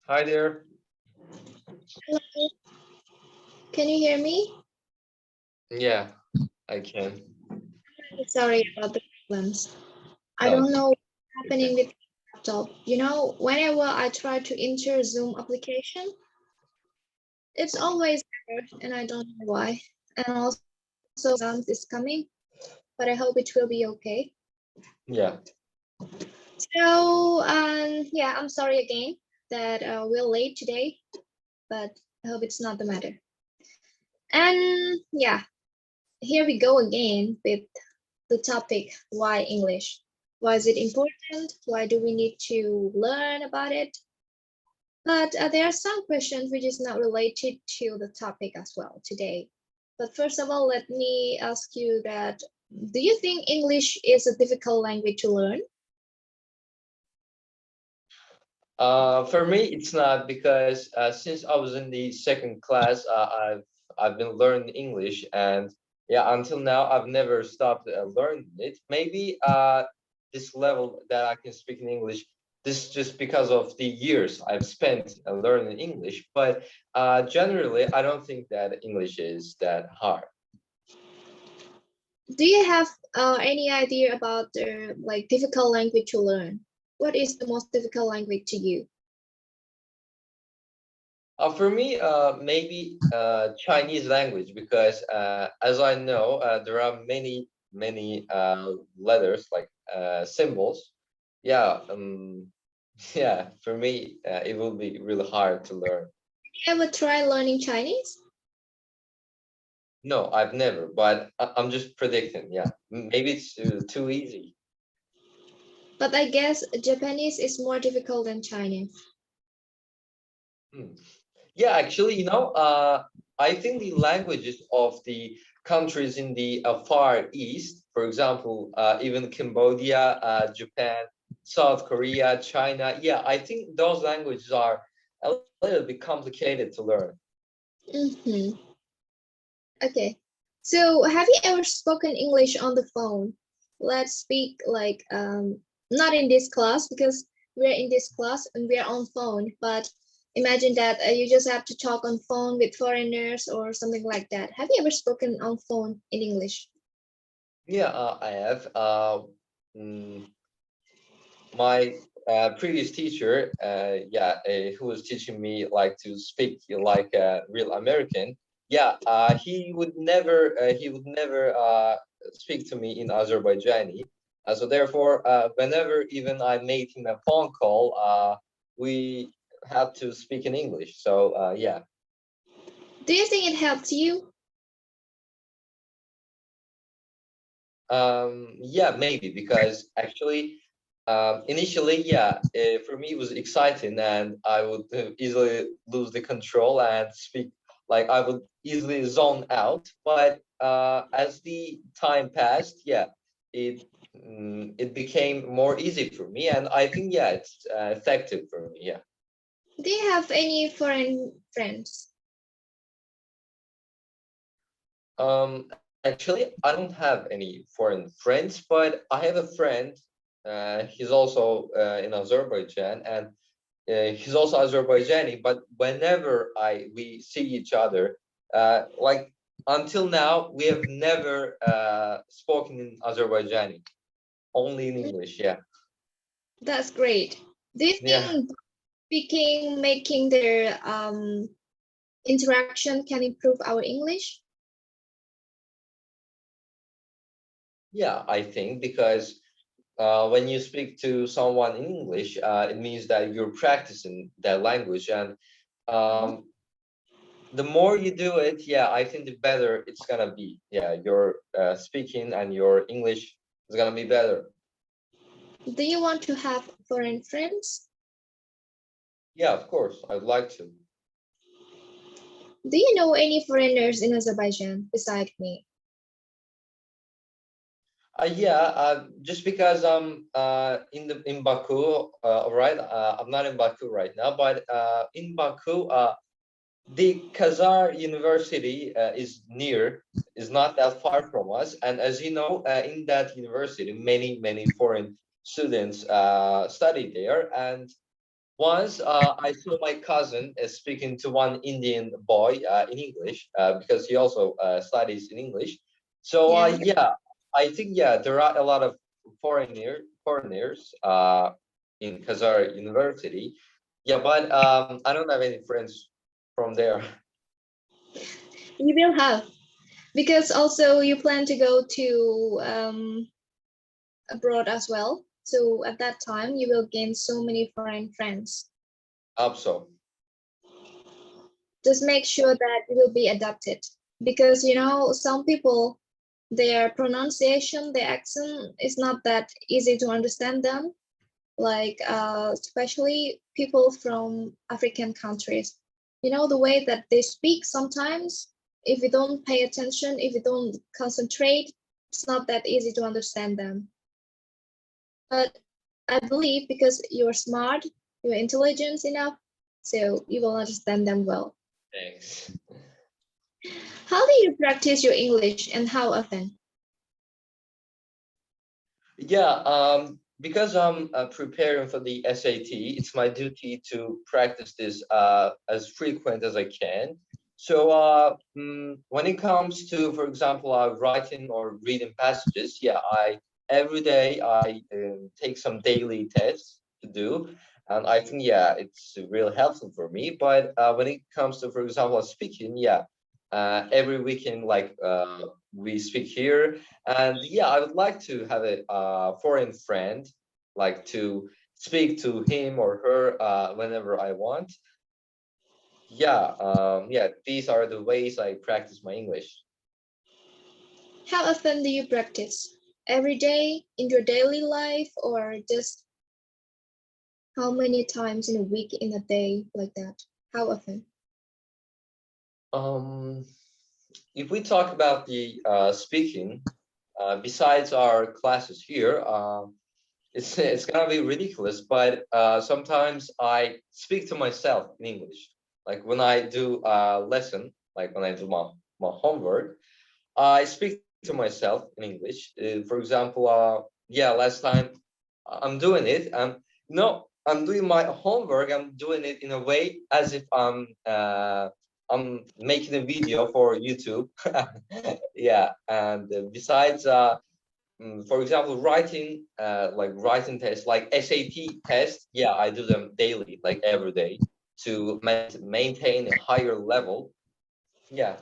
Hi there. Hello. Can you hear me? Yeah, I can. Sorry about the problems. I No, don't know what's okay. happening with the laptop. You know, whenever I try to enter Zoom application, it's always error, and I don't know why. And also, exams is coming, but I hope it will be okay. Yeah. So, yeah, I'm sorry again that we're late today, but I hope it's not the matter. And yeah, here we go again with the topic, why English? Why is it important? Why do we need to learn about it? But there are some questions which is not related to the topic as well today. But first of all, let me ask you that, do you think English is a difficult language to learn? For me, it's not because since I was in the second class, I've been learning English, and yeah, until now I've never stopped learning it. Maybe this level that I can speak in English, this is just because of the years I've spent learning English. But generally, I don't think that English is that hard. Do you have any idea about the difficult language to learn? What is the most difficult language to you? For me, maybe Chinese language, because as I know, there are many letters like symbols. Yeah, yeah. For me, it will be really hard to learn. You ever try learning Chinese? No, I've never, but I'm just predicting. Yeah, maybe it's too easy. But I guess Japanese is more difficult than Chinese. Yeah, actually, I think the languages of the countries in the Far East, for example, even Cambodia, Japan, South Korea, China, yeah, I think those languages are a little bit complicated to learn. Okay, so have you ever spoken English on the phone? Let's speak not in this class because we're in this class and we're on phone, but imagine that you just have to talk on phone with foreigners or something like that. Have you ever spoken on phone in English? Yeah, I have. My previous teacher, who was teaching me like to speak like a real American. Yeah, he would never speak to me in Azerbaijani. So therefore, whenever even I made him a phone call, we had to speak in English. So yeah. Do you think it helped you? Yeah, maybe, because actually initially, yeah, for me it was exciting, and I would easily lose the control and speak like I would easily zone out. But as the time passed, yeah, it became more easy for me, and I think, yeah, it's effective for me. Yeah. Do you have any foreign friends? Actually, I don't have any foreign friends, but I have a friend. He's also in Azerbaijan, and he's also Azerbaijani. But whenever we see each other, like until now, we have never spoken in Azerbaijani, only in English. Yeah. That's great. Do you Yeah. think making their interaction can improve our English? Yeah, I think, because when you speak to someone in English, it means that you're practicing that language, and the more you do it, yeah, I think the better it's gonna be. Yeah, your speaking and your English is gonna be better. Do you want to have foreign friends? Yeah, of course, I'd like to. Do you know any foreigners in Azerbaijan beside me? Yeah, just because I'm in Baku, right? I'm not in Baku right now, but in Baku, the Khazar University is not that far from us. And as you know, in that university, many foreign students study there. And Once I saw my cousin speaking to one Indian boy in English because he also studies in English. So yeah, I think there are a lot of foreigners in Khazar University. Yeah, but I don't have any friends from there. You will have, because also you plan to go to abroad as well. So at that time, you will gain so many foreign friends. Hope so. Just make sure that it will be adapted, because you know some people, their pronunciation, their accent is not that easy to understand them. Like especially people from African countries. You know the way that they speak sometimes. If you don't pay attention, if you don't concentrate, it's not that easy to understand them. But I believe because you're smart, you're intelligent enough, so you will understand them well. Thanks. How do you practice your English and how often? Yeah, because I'm preparing for the SAT, it's my duty to practice this as frequent as I can. So when it comes to, for example, writing or reading passages, yeah, every day I take some daily tests to do. And I think, yeah, it's really helpful for me. But when it comes to, for example, speaking, yeah, every weekend, like we speak here. And yeah, I would like to have a foreign friend, like to speak to him or her whenever I want. Yeah, yeah, these are the ways I practice my English. How often do you practice? Every day in your daily life, or just how many times in a week, in a day, like that? How often? If we talk about the speaking, besides our classes here, it's gonna be ridiculous, but sometimes I speak to myself in English. Like when I do a lesson, like when I do my homework, I speak to myself in English. For example, yeah, last time I'm doing it, and no, I'm doing my homework. I'm doing it in a way as if I'm making a video for YouTube. Yeah, and besides, for example, writing, like writing tests, like SAT tests, yeah, I do them daily, like every day, to maintain a higher level. Yeah.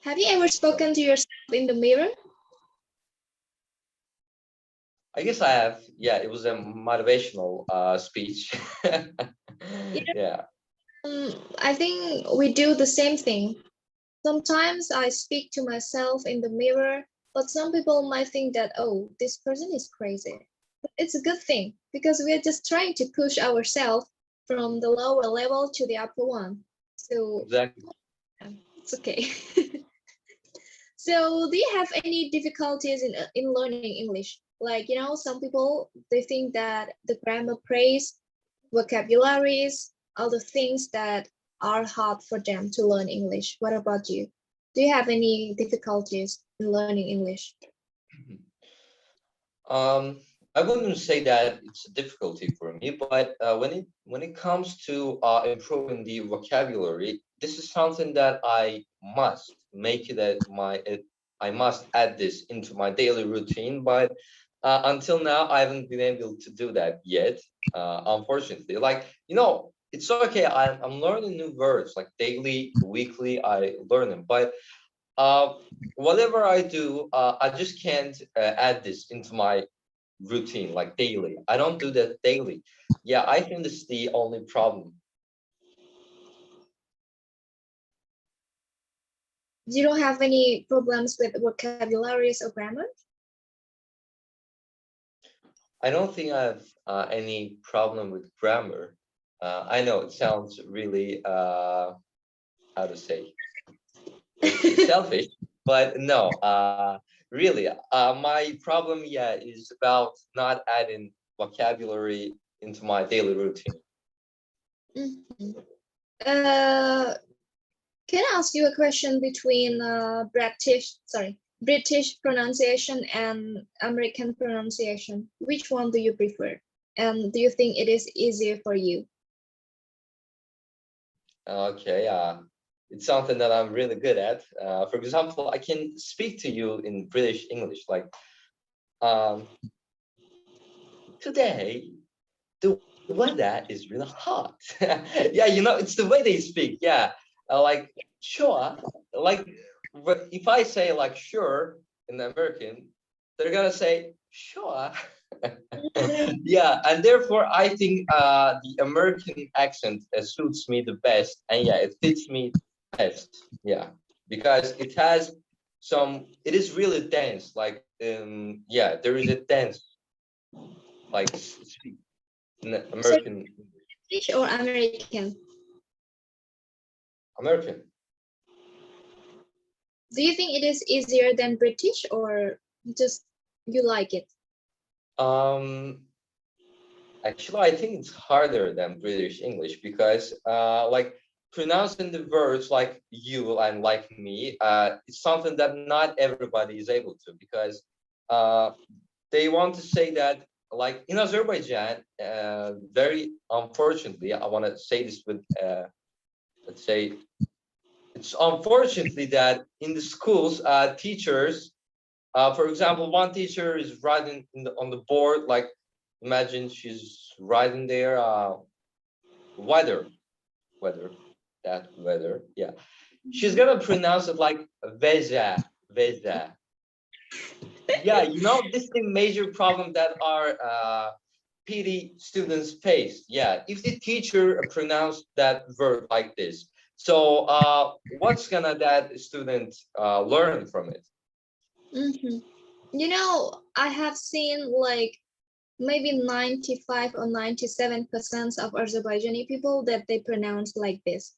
Have you ever spoken to yourself in the mirror? I guess I have. Yeah, it was a motivational speech. Yeah. I think we do the same thing. Sometimes I speak to myself in the mirror, but some people might think that, oh, this person is crazy. But it's a good thing because we're just trying to push ourselves from the lower level to the upper one. So Exactly. it's okay. So do you have any difficulties in learning English? Like, you know, some people, they think that the grammar praise, vocabularies, all the things that are hard for them to learn English. What about you? Do you have any difficulties in learning English? I wouldn't say that it's a difficulty for me, but when it comes to improving the vocabulary, this is something that I must make it at I must add this into my daily routine. But until now, I haven't been able to do that yet. Unfortunately, like it's okay. I'm learning new words like daily, weekly. I learn them, but whatever I do, I just can't add this into my routine like daily. I don't do that daily. Yeah, I think this is the only problem. You don't have any problems with vocabularies or grammar? I don't think I have any problem with grammar. I know it sounds really how to say selfish, but no, really, my problem, yeah, is about not adding vocabulary into my daily routine. Mm-hmm. Can I ask you a question between British pronunciation and American pronunciation? Which one do you prefer? Do you think it is easier for you? Okay, it's something that I'm really good at. For example, I can speak to you in British English, like, today the weather is really hot. Yeah, you know, it's the way they speak. Yeah, like sure. Like, but if I say like sure in American, they're gonna say sure. Yeah, and therefore I think the American accent suits me the best, and yeah, it fits me best. Yeah, because it has some. It is really dense. Like, yeah, there is a dense, like, speak in American. British or American? American. Do you think it is easier than British, or just you like it? Actually, I think it's harder than British English because, like, pronouncing the words like you and like me, it's something that not everybody is able to, because they want to say that, like in Azerbaijan, very unfortunately, I want to say this with, let's say, it's unfortunately that in the schools, teachers, for example, one teacher is writing on the board, like, imagine she's writing there, weather, yeah. She's gonna pronounce it like veja. Yeah, you know, this is the major problem that our PD students face. Yeah, if the teacher pronounce that word like this, so what's gonna that student learn from it? You know, I have seen like maybe 95 or 97% of Azerbaijani people that they pronounce like this.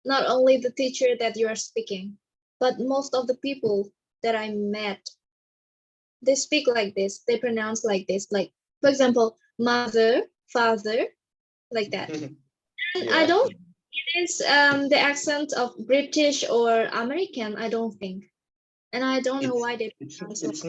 Not only the teacher that you are speaking, but most of the people that I met, they speak like this, they pronounce like this, like, for example, mother, father, like that. And Yeah. I don't think it is the accent of British or American, I don't think. And I don't know why they pronounce It's